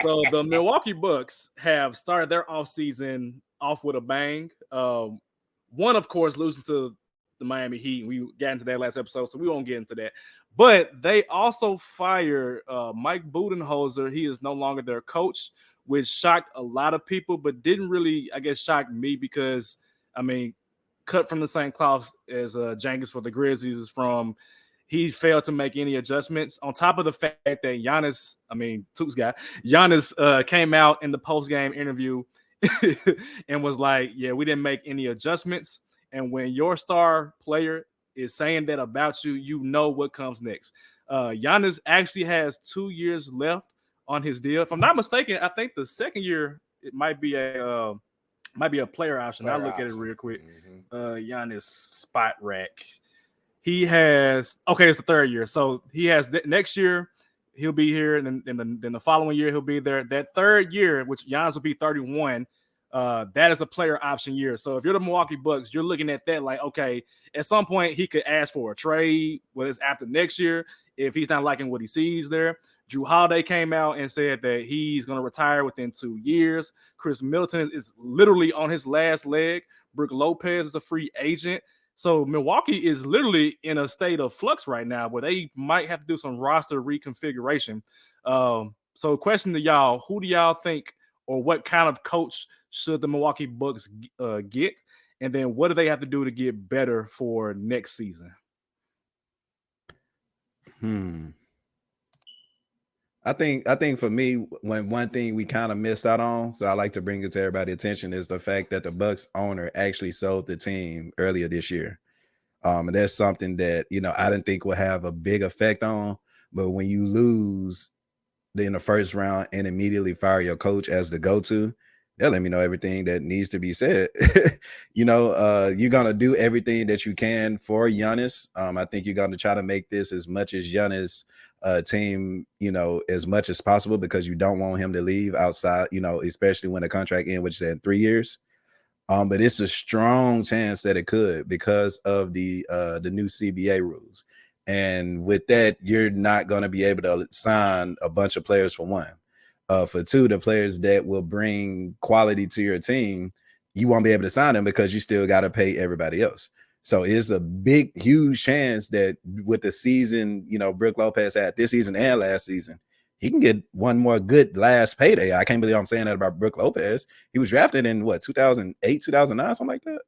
So the Milwaukee Bucks have started their offseason off with a bang. One, of course, losing to the Miami Heat. We got into that last episode, so we won't get into that. But they also fired Mike Budenholzer. He is no longer their coach, which shocked a lot of people, but didn't really, I guess, shock me because, I mean, cut from the same cloth as Jenkins for the Grizzlies is from. He failed to make any adjustments. On top of the fact that Giannis, I mean, Tooks guy, Giannis came out in the post-game interview and was like, yeah, we didn't make any adjustments. And when your star player is saying that about you, you know what comes next. Giannis actually has 2 years left on his deal. If I'm not mistaken, I think the second year it might be a player option. I'll look at it real quick. Giannis spot rack. He has it's the third year. So he has next year he'll be here, and then the following year he'll be there. That third year, which Giannis will be 31, that is a player option year. So if you're the Milwaukee Bucks, you're looking at that like, okay, at some point he could ask for a trade, whether it's after next year, if he's not liking what he sees there. Drew Holiday came out and said that he's going to retire within 2 years. Chris Middleton is literally on his last leg. Brook Lopez is a free agent. So Milwaukee is literally in a state of flux right now where they might have to do some roster reconfiguration. So question to y'all, who do y'all think or what kind of coach should the Milwaukee Bucks get? And then what do they have to do to get better for next season? I think for me, one thing we kind of missed out on, so I like to bring it to everybody's attention, is the fact that the Bucks owner actually sold the team earlier this year. And that's something that, I didn't think would have a big effect on. But when you lose in the first round and immediately fire your coach as the go-to, they'll let me know everything that needs to be said. You're going to do everything that you can for Giannis. I think you're going to try to make this as much as Giannis team, as much as possible, because you don't want him to leave outside, especially when the contract ends, which is in 3 years. But it's a strong chance that it could because of the new CBA rules. And with that, you're not going to be able to sign a bunch of players for one. For two, the players that will bring quality to your team, you won't be able to sign them because you still got to pay everybody else. So it's a big, huge chance that with the season, Brook Lopez had this season and last season, he can get one more good last payday. I can't believe I'm saying that about Brook Lopez. He was drafted in 2008, 2009, something like that.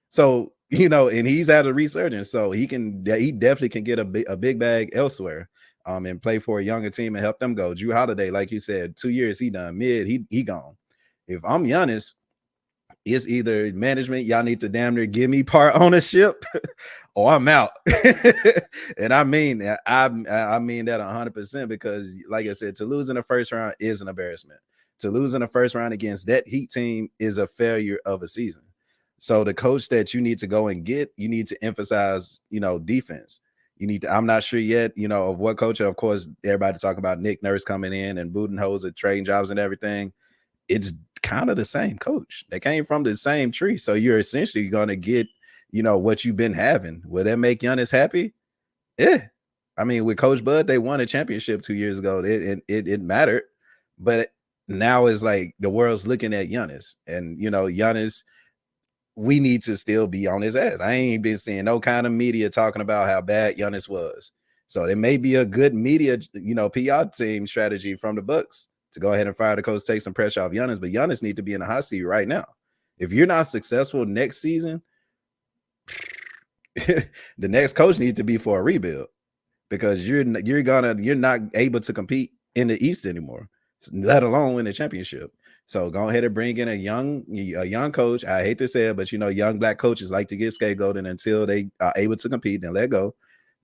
So, and he's at a resurgence. So he definitely can get a big bag elsewhere and play for a younger team and help them go. Drew Holiday, like you said, 2 years, he done mid, he gone. If I'm Giannis, it's either management, y'all need to damn near give me part ownership or I'm out. And I mean that. I mean that 100% because, like I said, to lose in the first round is an embarrassment. To lose in the first round against that Heat team is a failure of a season. So the coach that you need to go and get, you need to emphasize, defense. You need to, I'm not sure yet, of what coach. Of course, everybody talking about Nick Nurse coming in and Budenholzer trading jobs and everything. It's kind of the same coach. They came from the same tree. So you're essentially going to get, what you've been having. Will that make Giannis happy? Yeah. I mean, with Coach Bud, they won a championship 2 years ago. It mattered. But now it's like the world's looking at Giannis. And, Giannis, we need to still be on his ass. I ain't been seeing no kind of media talking about how bad Giannis was. So it may be a good media, PR team strategy from the Bucks to go ahead and fire the coach, take some pressure off Giannis, but Giannis need to be in the hot seat right now. If you're not successful next season, the next coach needs to be for a rebuild because you're not able to compete in the East anymore, let alone win the championship. So go ahead and bring in a young coach. I hate to say it, but young black coaches like to give scapegoating until they are able to compete and let go.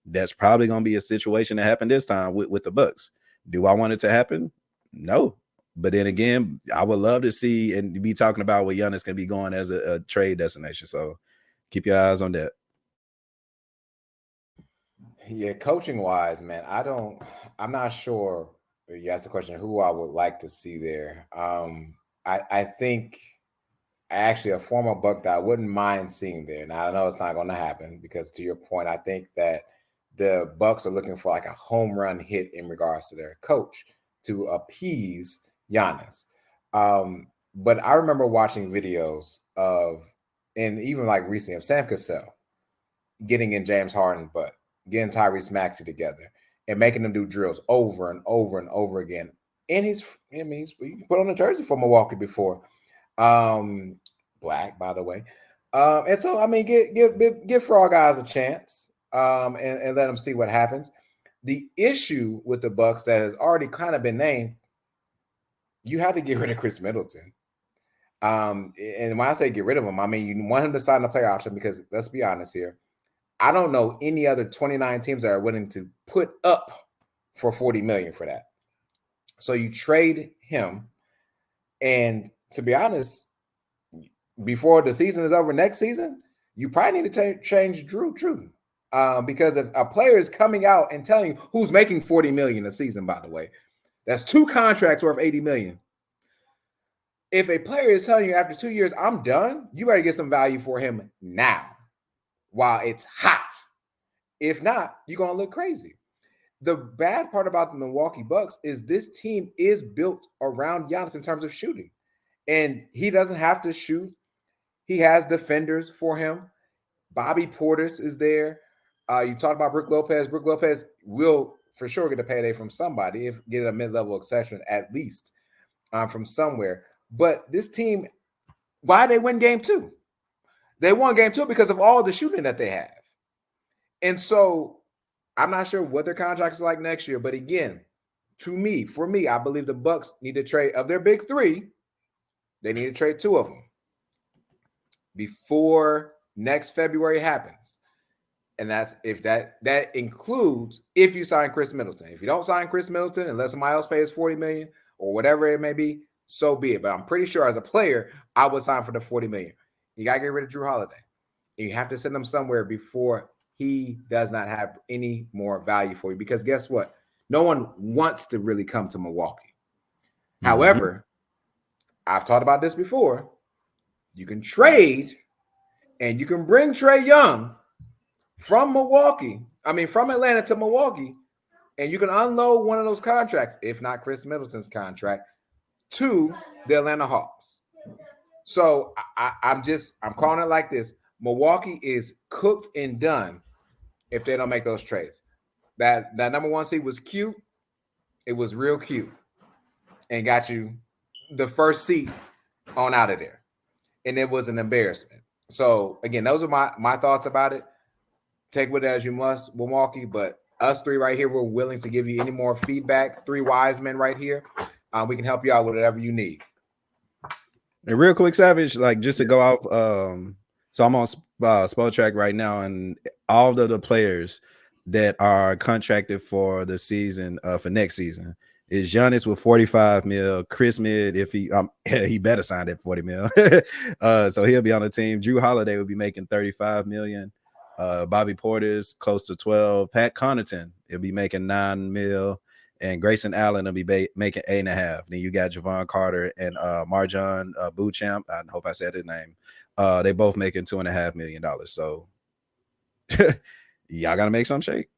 That's probably going to be a situation that happened this time with the Bucks. Do I want it to happen? No. But then again, I would love to see and be talking about where Giannis can be going as a trade destination. So keep your eyes on that. Yeah, coaching wise, man, I'm not sure. You asked the question who I would like to see there. I think actually a former Buck that I wouldn't mind seeing there. Now I know it's not going to happen because to your point, I think that the Bucks are looking for like a home run hit in regards to their coach to appease, Giannis. But I remember watching videos of, and even like recently, of Sam Cassell getting in James Harden's butt, getting Tyrese Maxey together, and making them do drills over and over and over again. And he's put on a jersey for Milwaukee before, black, by the way. And so, I mean, give Frog Guys a chance, and let them see what happens. The issue with the Bucks that has already kind of been named, you have to get rid of Chris Middleton. And when I say get rid of him, I mean you want him to sign a player option, because let's be honest here, I don't know any other 29 teams that are willing to put up for $40 million for that. So you trade him, and to be honest, before the season is over next season, you probably need to change Drew. Because if a player is coming out and telling you, who's making $40 million a season, by the way, that's 2 contracts worth $80 million. If a player is telling you after 2 years, I'm done, you better get some value for him now while it's hot. If not, you're going to look crazy. The bad part about the Milwaukee Bucks is this team is built around Giannis in terms of shooting. And he doesn't have to shoot. He has defenders for him. Bobby Portis is there. You talked about Brook Lopez. Brook Lopez will for sure get a payday from somebody, if get a mid-level exception at least from somewhere. But this team, why they win game 2? They won game 2 because of all the shooting that they have. And so I'm not sure what their contracts are like next year. But again, for me, I believe the Bucks need to trade, of their big 3, they need to trade 2 of them before next February happens. And that's if that includes if you sign Chris Middleton. If you don't sign Chris Middleton, unless somebody else pays $40 million or whatever it may be, so be it. But I'm pretty sure as a player, I would sign for the $40 million. You got to get rid of Drew Holiday. And you have to send him somewhere before he does not have any more value for you. Because guess what? No one wants to really come to Milwaukee. Mm-hmm. However, I've talked about this before. You can trade and you can bring Trae Young from Atlanta to Milwaukee, and you can unload one of those contracts, if not Chris Middleton's contract, to the Atlanta Hawks. So I'm calling it like this. Milwaukee is cooked and done if they don't make those trades. That number 1 seed was cute. It was real cute and got you the first seat on out of there. And it was an embarrassment. So again, those are my thoughts about it. Take with it as you must, Milwaukee, but us 3 right here, we're willing to give you any more feedback. 3 wise men right here. We can help you out with whatever you need. And real quick, Savage, like just to go off, so I'm on Spotrac right now, and all of the players that are contracted for the season, for next season, is Giannis with $45 million, Chris Mid, if he better sign that $40 million. So he'll be on the team. Drew Holiday will be making $35 million. Bobby Portis close to 12. Pat Connaughton, he'll be making $9 million. And Grayson Allen will be making $8.5. Then you got Javon Carter and Marjon Beauchamp. I hope I said his name. They both making $2.5 million. So y'all gotta make some shake.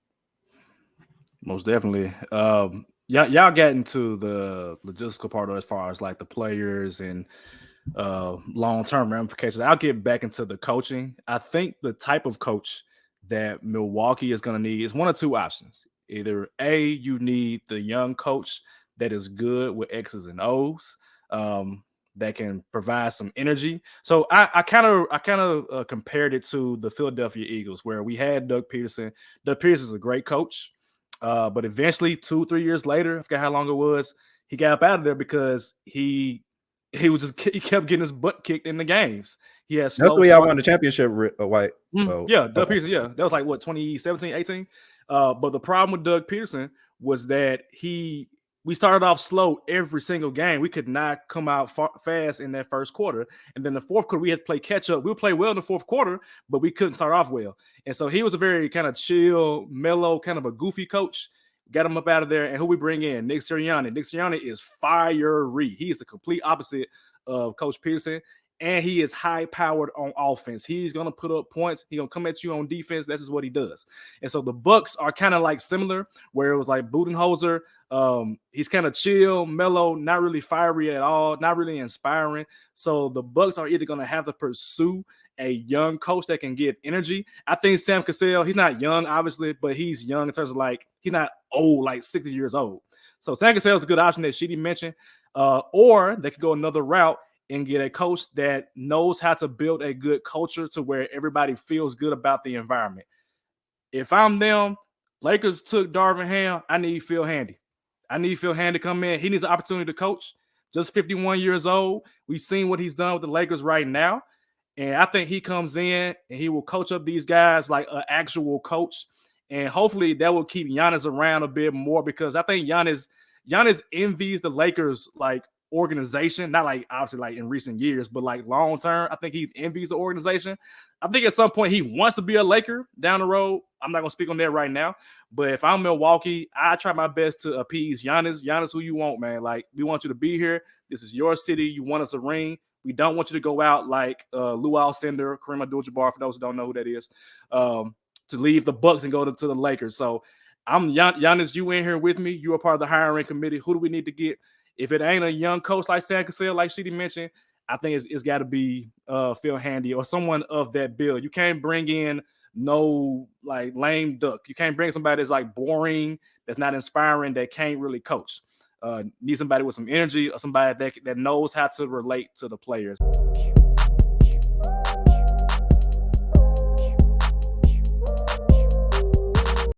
Most definitely. Y'all get into the logistical part of it as far as like the players and long-term ramifications. I'll get back into the coaching. I think the type of coach that Milwaukee is going to need is 1 or 2 options. Either A, you need the young coach that is good with X's and O's, that can provide some energy. So I kind of compared it to the Philadelphia Eagles, where we had Doug Peterson. Doug Peterson is a great coach, but eventually 2-3 years later, I forget how long it was, he got up out of there because he kept getting his butt kicked in the games. He has that's why y'all won the championship. Doug Peterson. Yeah, that was like what 2017, 18. But the problem with Doug Peterson was that we started off slow every single game. We could not come out fast in that first quarter. And then the fourth quarter, we had to play catch up. We'll play well in the fourth quarter, but we couldn't start off well. And so he was a very kind of chill, mellow, kind of a goofy coach. Got him up out of there. And who we bring in? Nick Sirianni. Nick Sirianni is fiery. He is the complete opposite of Coach Peterson. and he is high-powered on offense. He's going to put up points. He's going to come at you on defense. That's just what he does. And so the Bucks are kind of like similar, where it was like Budenholzer. He's kind of chill, mellow, not really fiery at all, not really inspiring. So the Bucks are either going to have to pursue a young coach that can give energy. I think Sam Cassell, he's not young, obviously, but he's young in terms of like, he's not old, like 60 years old. So Sam Cassell is a good option that Sheedy mentioned. Or they could go another route and get a coach that knows how to build a good culture to where everybody feels good about the environment. If I'm them, Lakers took Darvin Ham, I need Phil Handy. I need Phil Handy to come in. He needs an opportunity to coach. Just 51 years old. We've seen what he's done with the Lakers right now. And I think he comes in and he will coach up these guys like an actual coach. And hopefully that will keep Giannis around a bit more, because I think Giannis envies the Lakers like organization, not like obviously like in recent years, but like long term. I think he envies the organization. I think at some point he wants to be a Laker down the road. I'm not going to speak on that right now. But if I'm Milwaukee, I try my best to appease Giannis. Giannis, who you want, man. Like, we want you to be here. This is your city. You want us a ring. We don't want you to go out like Lou Alcindor, Kareem Abdul-Jabbar, for those who don't know who that is, to leave the Bucks and go to the Lakers. So I'm Giannis, you in here with me. You are part of the hiring committee. Who do we need to get? If it ain't a young coach like Sam Cassell, like Sheedy mentioned, I think it's got to be Phil Handy or someone of that build. You can't bring in no like lame duck. You can't bring somebody that's like boring, that's not inspiring, that can't really coach. Need somebody with some energy or somebody that knows how to relate to the players.